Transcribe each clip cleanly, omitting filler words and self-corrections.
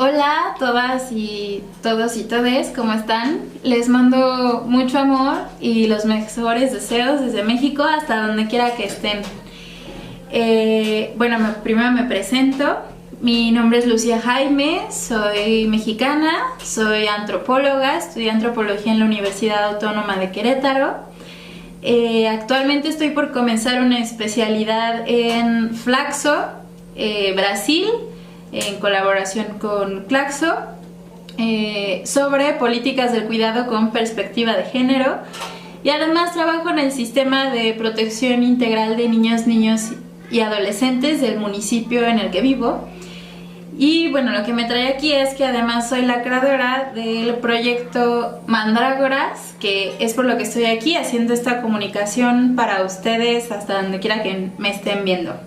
Hola a todas y todos y todes, ¿cómo están? Les mando mucho amor y los mejores deseos desde México hasta donde quiera que estén. Primero me presento. Mi nombre es Lucía Jaime, soy mexicana, soy antropóloga, estudié antropología en la Universidad Autónoma de Querétaro. Actualmente estoy por comenzar una especialidad en Flaxo, Brasil, en colaboración con Claxo, sobre políticas del cuidado con perspectiva de género, y además trabajo en el sistema de protección integral de niños y adolescentes del municipio en el que vivo. Y bueno, lo que me trae aquí es que además soy la creadora del proyecto Mandrágoras, que es por lo que estoy aquí haciendo esta comunicación para ustedes hasta donde quiera que me estén viendo.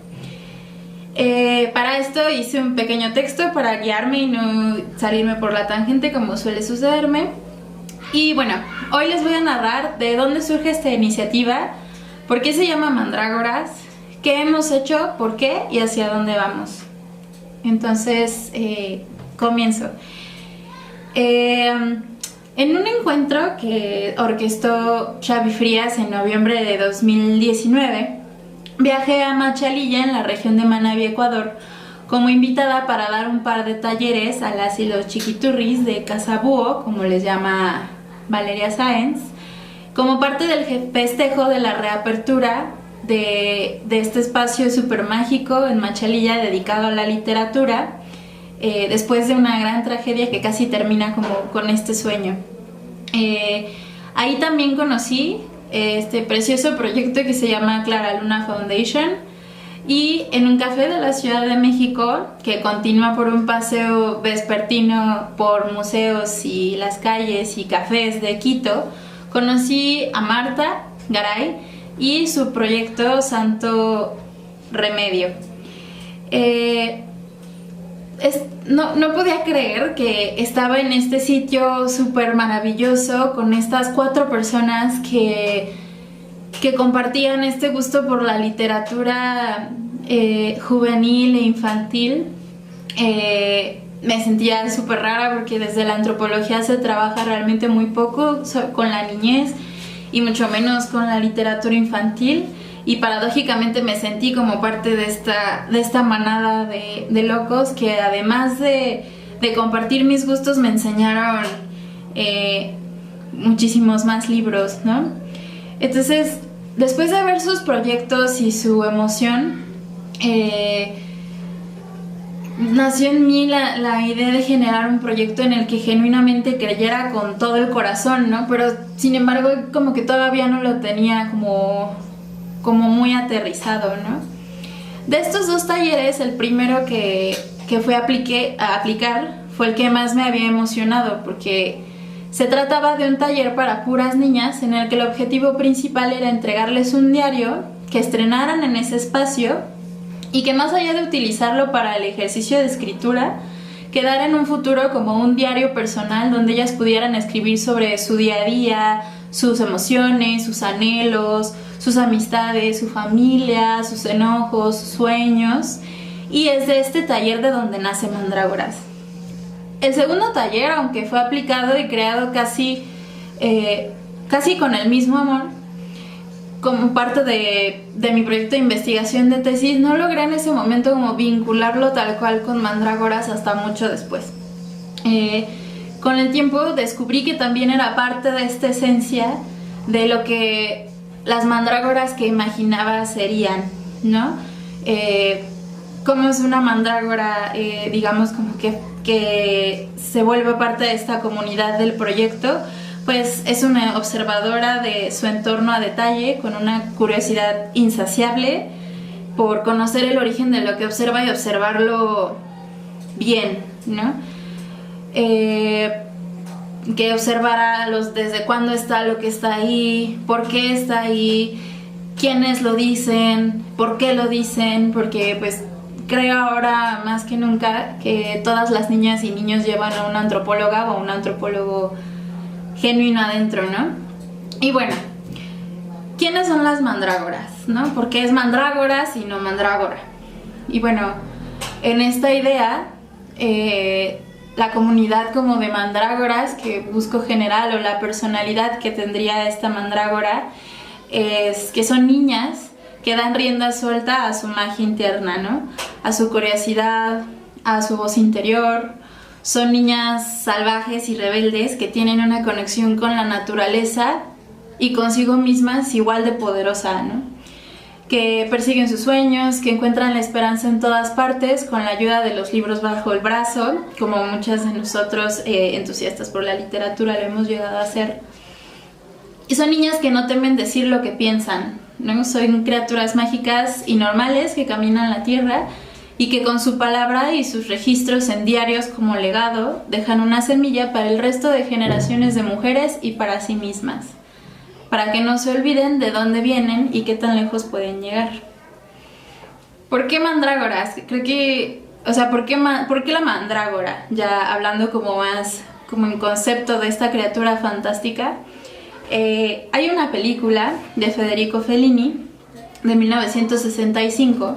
Para esto hice un pequeño texto para guiarme y no salirme por la tangente como suele sucederme. Y bueno, hoy les voy a narrar de dónde surge esta iniciativa, por qué se llama Mandrágoras, qué hemos hecho, por qué y hacia dónde vamos. Entonces, comienzo. En un encuentro que orquestó Xavi Frías en noviembre de 2019, viajé a Machalilla, en la región de Manabí, Ecuador, como invitada para dar un par de talleres a las y los chiquiturris de Casa Búho, como les llama Valeria Sáenz, como parte del festejo de la reapertura de este espacio súper mágico en Machalilla dedicado a la literatura, después de una gran tragedia que casi termina como con este sueño. Ahí también conocí este precioso proyecto que se llama Clara Luna Foundation, y en un café de la Ciudad de México, que continúa por un paseo vespertino por museos y las calles y cafés de Quito, conocí a Marta Garay y su proyecto Santo Remedio. No podía creer que estaba en este sitio súper maravilloso con estas 4 personas que compartían este gusto por la literatura juvenil e infantil. Me sentía súper rara porque desde la antropología se trabaja realmente muy poco con la niñez y mucho menos con la literatura infantil, y paradójicamente me sentí como parte de esta manada de locos que, además de compartir mis gustos, me enseñaron muchísimos más libros, ¿no? Entonces, después de ver sus proyectos y su emoción, nació en mí la idea de generar un proyecto en el que genuinamente creyera con todo el corazón, ¿no? Pero sin embargo como que todavía no lo tenía como muy aterrizado, ¿no? De estos 2 talleres, el primero que fui a aplicar fue el que más me había emocionado, porque se trataba de un taller para puras niñas en el que el objetivo principal era entregarles un diario que estrenaran en ese espacio, y que, más allá de utilizarlo para el ejercicio de escritura, quedara en un futuro como un diario personal donde ellas pudieran escribir sobre su día a día, sus emociones, sus anhelos, sus amistades, su familia, sus enojos, sus sueños. Y es de este taller de donde nace Mandrágoras. El segundo taller, aunque fue aplicado y creado casi con el mismo amor, como parte de mi proyecto de investigación de tesis, no logré en ese momento como vincularlo tal cual con Mandrágoras hasta mucho después. Con el tiempo descubrí que también era parte de esta esencia de lo que las mandrágoras que imaginaba serían, ¿no? Como es una mandrágora, digamos, como que se vuelve parte de esta comunidad del proyecto, pues es una observadora de su entorno a detalle, con una curiosidad insaciable por conocer el origen de lo que observa y observarlo bien, ¿no? Que observara desde cuándo está lo que está ahí, por qué está ahí, quiénes lo dicen, por qué lo dicen, porque pues creo ahora más que nunca que todas las niñas y niños llevan a una antropóloga o un antropólogo genuino adentro, ¿no? Y bueno, ¿quiénes son las mandrágoras, no? ¿Por qué es mandrágoras y no mandrágora? Y bueno, en esta idea la comunidad como de mandrágoras que busco general, o la personalidad que tendría esta mandrágora, es que son niñas que dan rienda suelta a su magia interna, ¿no? A su curiosidad, a su voz interior. Son niñas salvajes y rebeldes que tienen una conexión con la naturaleza y consigo mismas igual de poderosa, ¿no? Que persiguen sus sueños, que encuentran la esperanza en todas partes con la ayuda de los libros bajo el brazo, como muchas de nosotros entusiastas por la literatura lo hemos llegado a hacer. Y son niñas que no temen decir lo que piensan, ¿no? Son criaturas mágicas y normales que caminan la tierra y que con su palabra y sus registros en diarios como legado dejan una semilla para el resto de generaciones de mujeres y para sí mismas, para que no se olviden de dónde vienen y qué tan lejos pueden llegar. ¿Por qué mandrágoras? Creo que, o sea, ¿por qué la mandrágora? Ya hablando como más como en concepto de esta criatura fantástica, hay una película de Federico Fellini de 1965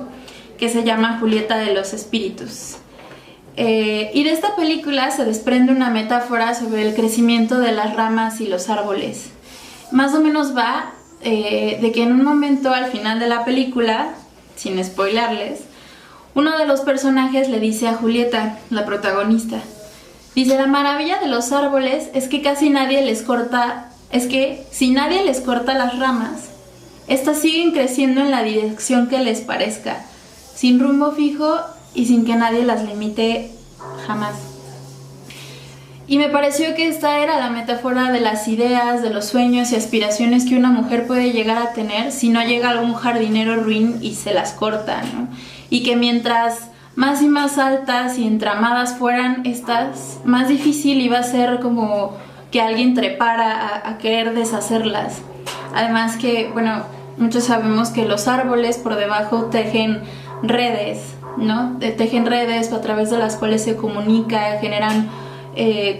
que se llama Julieta de los Espíritus. Y de esta película se desprende una metáfora sobre el crecimiento de las ramas y los árboles. Más o menos va de que en un momento al final de la película, sin spoilarles, uno de los personajes le dice a Julieta, la protagonista, dice: la maravilla de los árboles es que casi nadie les corta, es que si nadie les corta las ramas, estas siguen creciendo en la dirección que les parezca, sin rumbo fijo y sin que nadie las limite jamás. Y me pareció que esta era la metáfora de las ideas, de los sueños y aspiraciones que una mujer puede llegar a tener si no llega algún jardinero ruin y se las corta, ¿no? Y que mientras más y más altas y entramadas fueran estas, más difícil iba a ser como que alguien trepara a querer deshacerlas. Además que, bueno, muchos sabemos que los árboles por debajo tejen redes, ¿no? Tejen redes a través de las cuales se comunica, generan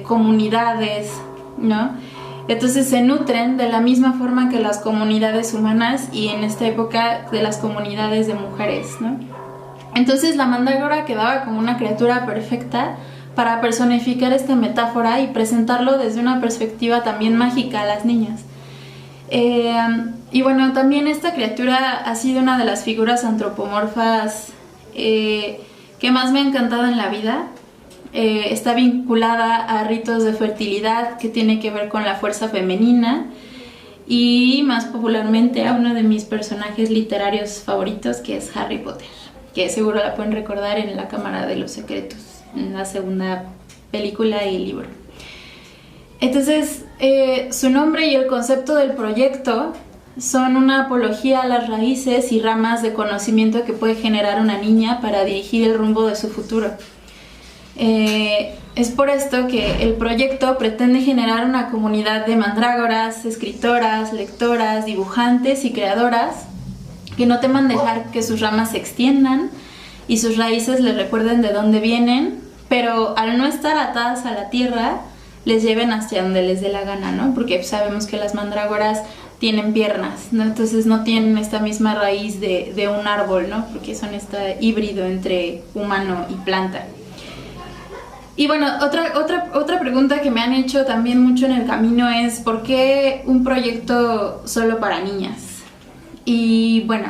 comunidades, ¿no? Entonces se nutren de la misma forma que las comunidades humanas y en esta época de las comunidades de mujeres, ¿no? Entonces la mandrágora quedaba como una criatura perfecta para personificar esta metáfora y presentarlo desde una perspectiva también mágica a las niñas. Y bueno, también esta criatura ha sido una de las figuras antropomorfas que más me ha encantado en la vida. Está vinculada a ritos de fertilidad que tiene que ver con la fuerza femenina y más popularmente a uno de mis personajes literarios favoritos, que es Harry Potter, que seguro la pueden recordar en La Cámara de los Secretos, en la segunda película y libro. Entonces, su nombre y el concepto del proyecto son una apología a las raíces y ramas de conocimiento que puede generar una niña para dirigir el rumbo de su futuro. Es por esto que el proyecto pretende generar una comunidad de mandrágoras, escritoras, lectoras, dibujantes y creadoras que no teman dejar que sus ramas se extiendan y sus raíces les recuerden de dónde vienen, pero al no estar atadas a la tierra, les lleven hacia donde les dé la gana, ¿no? Porque sabemos que las mandrágoras tienen piernas, ¿no? Entonces no tienen esta misma raíz de un árbol, ¿no? Porque son este híbrido entre humano y planta. Y bueno, otra pregunta que me han hecho también mucho en el camino es ¿por qué un proyecto solo para niñas? Y bueno,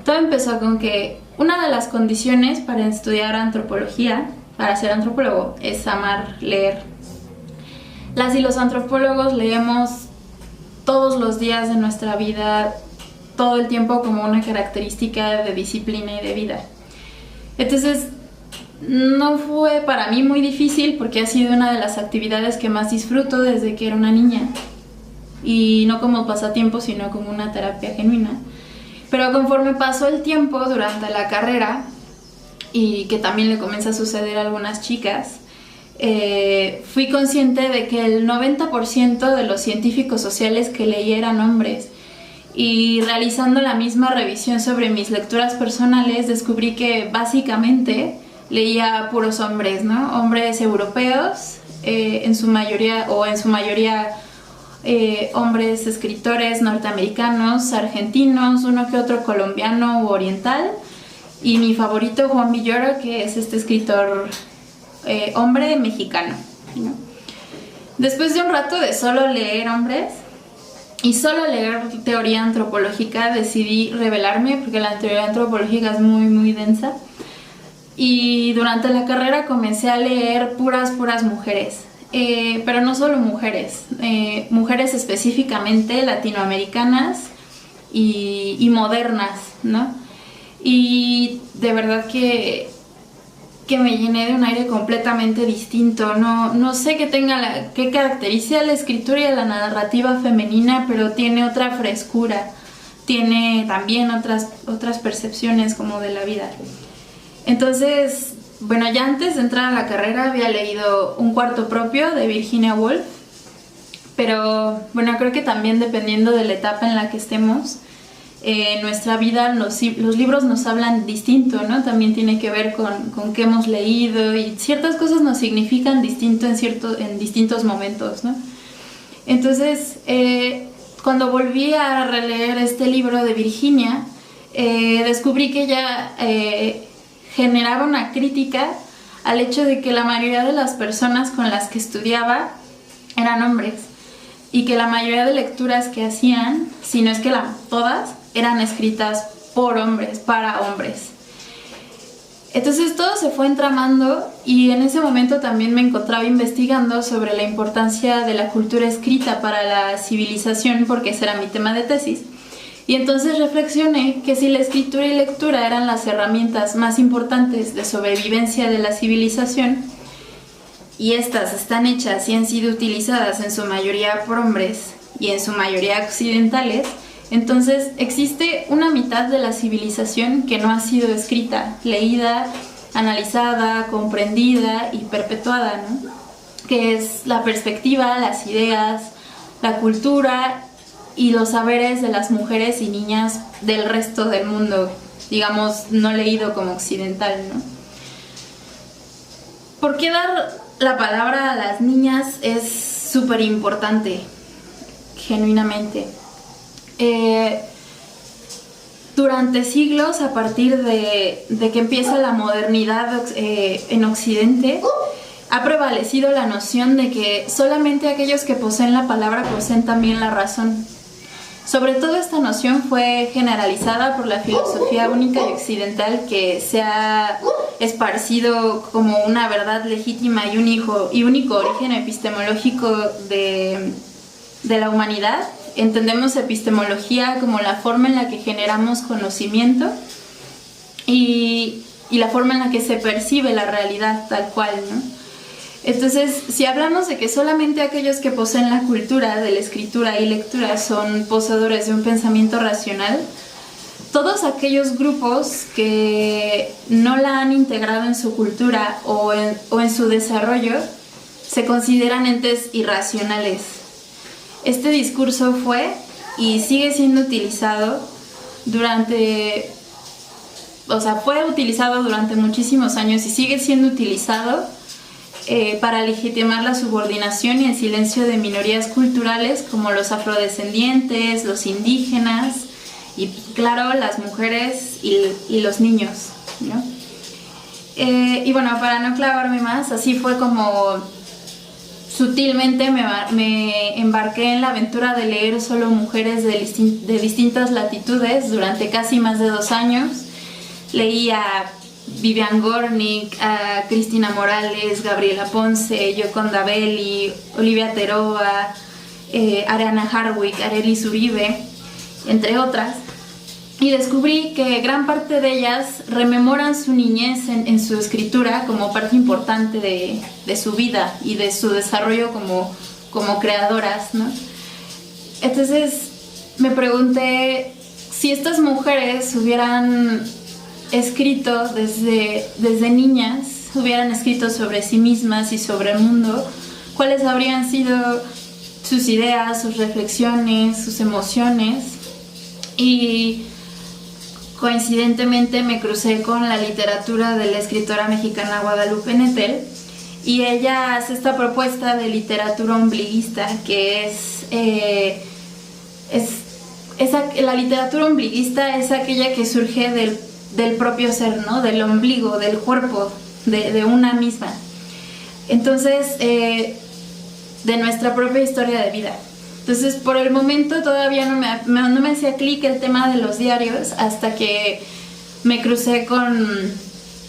todo empezó con que una de las condiciones para estudiar antropología, para ser antropólogo, es amar leer. Las y los antropólogos leemos todos los días de nuestra vida, todo el tiempo, como una característica de disciplina y de vida. Entonces, no fue para mí muy difícil porque ha sido una de las actividades que más disfruto desde que era una niña. Y no como pasatiempo, sino como una terapia genuina. Pero conforme pasó el tiempo durante la carrera, y que también le comienza a suceder a algunas chicas, fui consciente de que el 90% de los científicos sociales que leí eran hombres. Y realizando la misma revisión sobre mis lecturas personales, descubrí que básicamente leía puros hombres, ¿no? Hombres europeos, en su mayoría hombres escritores norteamericanos, argentinos, uno que otro colombiano u oriental, y mi favorito, Juan Villoro, que es este escritor hombre mexicano, ¿no? Después de un rato de solo leer hombres y solo leer teoría antropológica, decidí rebelarme porque la teoría antropológica es muy, muy densa. Y durante la carrera comencé a leer puras mujeres, pero no solo mujeres, mujeres específicamente latinoamericanas y modernas, ¿no? Y de verdad que me llené de un aire completamente distinto. No sé qué caracteriza la escritura y la narrativa femenina, pero tiene otra frescura, tiene también otras percepciones como de la vida. Entonces, bueno, ya antes de entrar a la carrera había leído Un cuarto propio de Virginia Woolf, pero bueno, creo que también dependiendo de la etapa en la que estemos, en nuestra vida los libros nos hablan distinto, ¿no? También tiene que ver con qué hemos leído y ciertas cosas nos significan distinto en distintos momentos, ¿no? Entonces, cuando volví a releer este libro de Virginia, descubrí que ella generaba una crítica al hecho de que la mayoría de las personas con las que estudiaba eran hombres y que la mayoría de lecturas que hacían, si no es que todas, eran escritas por hombres, para hombres. Entonces todo se fue entramando y en ese momento también me encontraba investigando sobre la importancia de la cultura escrita para la civilización, porque ese era mi tema de tesis. Y entonces reflexioné que si la escritura y lectura eran las herramientas más importantes de sobrevivencia de la civilización, y estas están hechas y han sido utilizadas en su mayoría por hombres y en su mayoría occidentales, entonces existe una mitad de la civilización que no ha sido escrita, leída, analizada, comprendida y perpetuada, ¿no? Que es la perspectiva, las ideas, la cultura y los saberes de las mujeres y niñas del resto del mundo, digamos, no leído como occidental, ¿no? ¿Por qué dar la palabra a las niñas es súper importante, genuinamente? Durante siglos, a partir de que empieza la modernidad en Occidente, ha prevalecido la noción de que solamente aquellos que poseen la palabra poseen también la razón. Sobre todo esta noción fue generalizada por la filosofía única y occidental que se ha esparcido como una verdad legítima y único origen epistemológico de la humanidad. Entendemos epistemología como la forma en la que generamos conocimiento y la forma en la que se percibe la realidad tal cual, ¿no? Entonces, si hablamos de que solamente aquellos que poseen la cultura de la escritura y lectura son poseedores de un pensamiento racional, todos aquellos grupos que no la han integrado en su cultura o en su desarrollo se consideran entes irracionales. Este discurso fue y sigue siendo utilizado fue utilizado durante muchísimos años y sigue siendo utilizado para legitimar la subordinación y el silencio de minorías culturales como los afrodescendientes, los indígenas y, claro, las mujeres y los niños, ¿no? Y bueno, para no clavarme más, así fue como sutilmente me embarqué en la aventura de leer solo mujeres de distintas latitudes durante casi más de 2 años. Leí a Vivian Gornick, a Cristina Morales, Gabriela Ponce, Yoconda Belli, Olivia Teroa, Ariana Harwick, Arelis Uribe, entre otras. Y descubrí que gran parte de ellas rememoran su niñez en su escritura como parte importante de su vida y de su desarrollo como creadoras, ¿no? Entonces me pregunté si estas mujeres hubieran escrito desde niñas, hubieran escrito sobre sí mismas y sobre el mundo, cuáles habrían sido sus ideas, sus reflexiones, sus emociones. Y coincidentemente me crucé con la literatura de la escritora mexicana Guadalupe Nettel, y ella hace esta propuesta de literatura ombliguista, que la literatura ombliguista es aquella que surge del propio ser, ¿no? Del ombligo, del cuerpo, de una misma. Entonces, de nuestra propia historia de vida. Entonces, por el momento todavía no me hacía clic el tema de los diarios hasta que me crucé con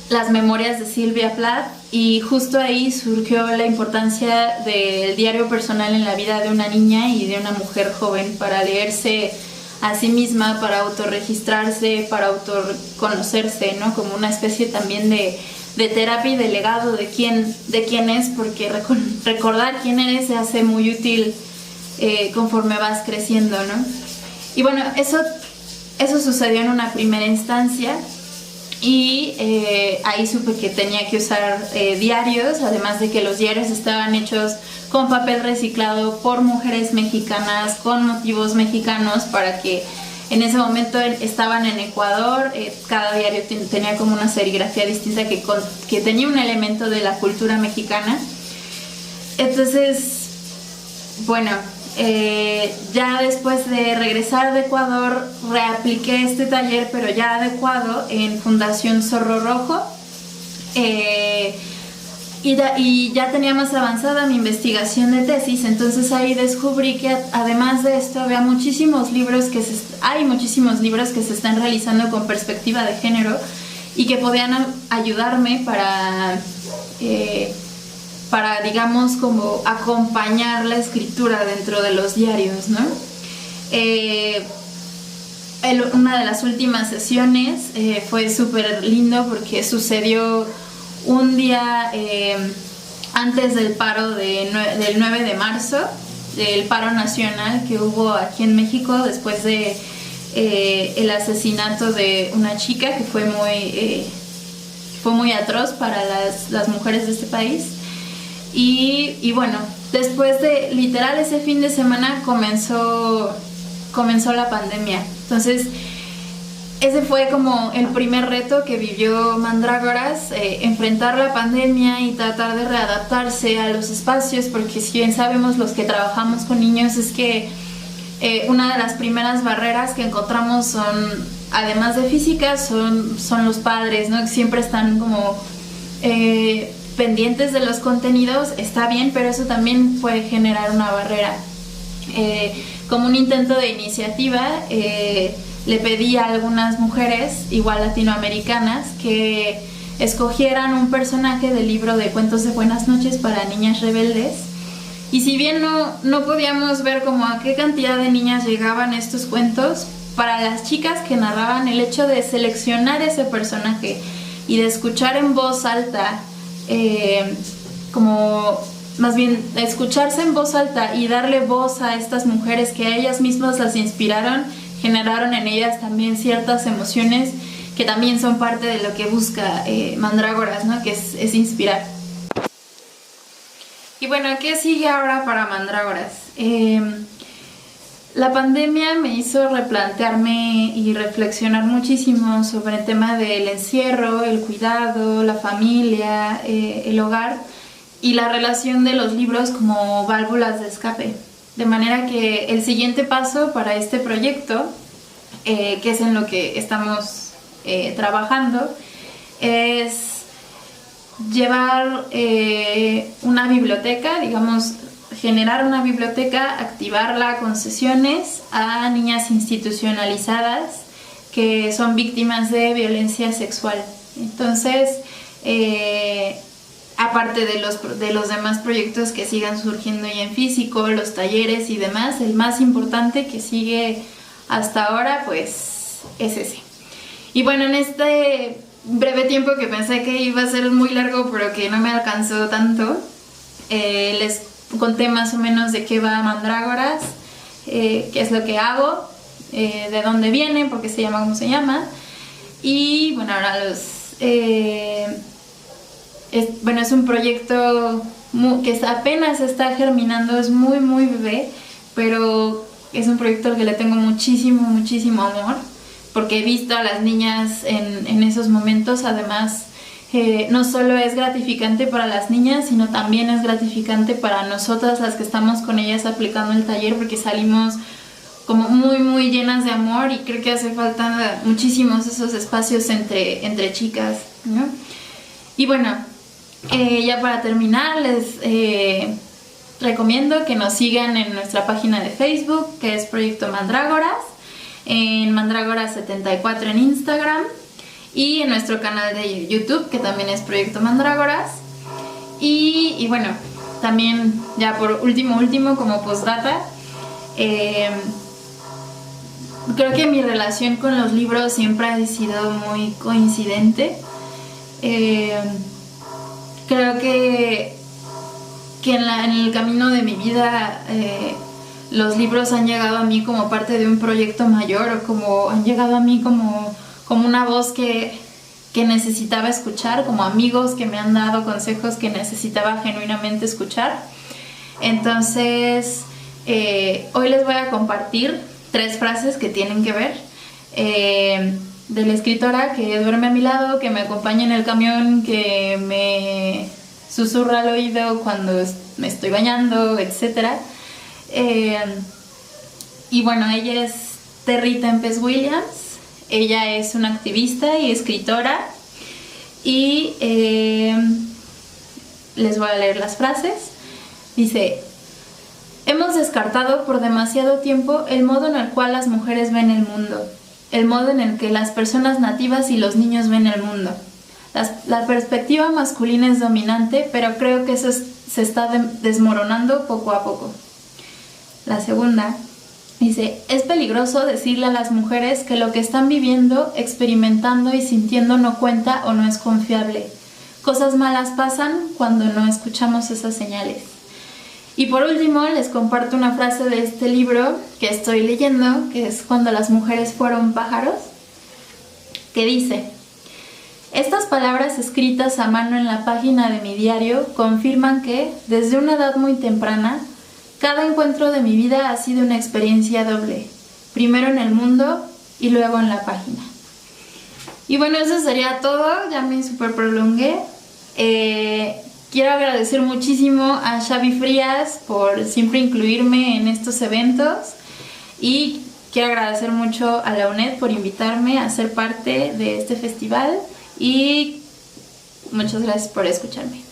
las memorias de Sylvia Plath, y justo ahí surgió la importancia del diario personal en la vida de una niña y de una mujer joven para leerse a sí misma, para autorregistrarse, para autoconocerse, ¿no? Como una especie también de terapia y de legado de quién es, porque recordar quién eres se hace muy útil conforme vas creciendo, ¿no? Y bueno, eso sucedió en una primera instancia, y ahí supe que tenía que usar diarios, además de que los diarios estaban hechos con papel reciclado por mujeres mexicanas, con motivos mexicanos, para que en ese momento estaban en Ecuador. Cada diario tenía como una serigrafía distinta que tenía un elemento de la cultura mexicana. Entonces, bueno, ya después de regresar de Ecuador reapliqué este taller, pero ya adecuado, en Fundación Zorro Rojo, y ya tenía más avanzada mi investigación de tesis. Entonces ahí descubrí que además de esto hay muchísimos libros que se están realizando con perspectiva de género y que podían ayudarme para digamos, como acompañar la escritura dentro de los diarios, ¿no? Una de las últimas sesiones fue súper lindo porque sucedió un día antes del paro del 9 de marzo, del paro nacional que hubo aquí en México después de el asesinato de una chica que fue muy atroz para las mujeres de este país. Y bueno, después de literal ese fin de semana comenzó la pandemia. Entonces ese fue como el primer reto que vivió Mandrágoras, enfrentar la pandemia y tratar de readaptarse a los espacios, porque si bien sabemos los que trabajamos con niños es que una de las primeras barreras que encontramos son, además de físicas, son los padres, ¿no? Que siempre están como pendientes de los contenidos. Está bien, pero eso también puede generar una barrera. Como un intento de iniciativa, le pedí a algunas mujeres, igual latinoamericanas, que escogieran un personaje del libro de cuentos de buenas noches para niñas rebeldes. Y si bien no podíamos ver como a qué cantidad de niñas llegaban estos cuentos, para las chicas que narraban, el hecho de seleccionar ese personaje y de escuchar en voz alta, como más bien escucharse en voz alta y darle voz a estas mujeres que a ellas mismas las inspiraron, generaron en ellas también ciertas emociones que también son parte de lo que busca Mandrágoras, ¿no? Que es inspirar. Y bueno, ¿qué sigue ahora para Mandrágoras? La pandemia me hizo replantearme y reflexionar muchísimo sobre el tema del encierro, el cuidado, la familia, el hogar y la relación de los libros como válvulas de escape. De manera que el siguiente paso para este proyecto, que es en lo que estamos trabajando, es llevar una biblioteca, digamos, generar una biblioteca, activarla con sesiones a niñas institucionalizadas que son víctimas de violencia sexual. Entonces, aparte de los demás proyectos que sigan surgiendo ya en físico, los talleres y demás, el más importante que sigue hasta ahora, pues, es ese. Y bueno, en este breve tiempo que pensé que iba a ser muy largo, pero que no me alcanzó tanto, les conté más o menos de qué va Mandrágoras, qué es lo que hago, de dónde viene, por qué se llama como se llama. Y bueno, ahora es un proyecto que apenas está germinando, es muy muy bebé, pero es un proyecto al que le tengo muchísimo muchísimo amor, porque he visto a las niñas en esos momentos. Además, no solo es gratificante para las niñas, sino también es gratificante para nosotras las que estamos con ellas aplicando el taller, porque salimos como muy muy llenas de amor, y creo que hace falta muchísimos esos espacios entre chicas, ¿no? Y bueno, Ya para terminar, les recomiendo que nos sigan en nuestra página de Facebook, que es Proyecto Mandrágoras, en Mandrágoras74 en Instagram, y en nuestro canal de YouTube, que también es Proyecto Mandrágoras. Y bueno, también ya por último como postdata, creo que mi relación con los libros siempre ha sido muy coincidente. Creo que en el camino de mi vida los libros han llegado a mí como parte de un proyecto mayor, o como han llegado a mí como una voz que necesitaba escuchar, como amigos que me han dado consejos que necesitaba genuinamente escuchar. Entonces, hoy les voy a compartir 3 frases que tienen que ver de la escritora que duerme a mi lado, que me acompaña en el camión, que me susurra al oído cuando me estoy bañando, etc. Y bueno, ella es Terry Tempest Williams. Ella es una activista y escritora, y les voy a leer las frases. Dice: hemos descartado por demasiado tiempo el modo en el cual las mujeres ven el mundo, el modo en el que las personas nativas y los niños ven el mundo. La perspectiva masculina es dominante, pero creo que eso se está desmoronando poco a poco. La segunda dice: es peligroso decirle a las mujeres que lo que están viviendo, experimentando y sintiendo no cuenta o no es confiable. Cosas malas pasan cuando no escuchamos esas señales. Y por último, les comparto una frase de este libro que estoy leyendo, que es Cuando las mujeres fueron pájaros, que dice: estas palabras escritas a mano en la página de mi diario confirman que, desde una edad muy temprana, cada encuentro de mi vida ha sido una experiencia doble, primero en el mundo y luego en la página. Y bueno, eso sería todo, ya me super prolongué. Quiero agradecer muchísimo a Xavi Frías por siempre incluirme en estos eventos, y quiero agradecer mucho a la UNED por invitarme a ser parte de este festival, y muchas gracias por escucharme.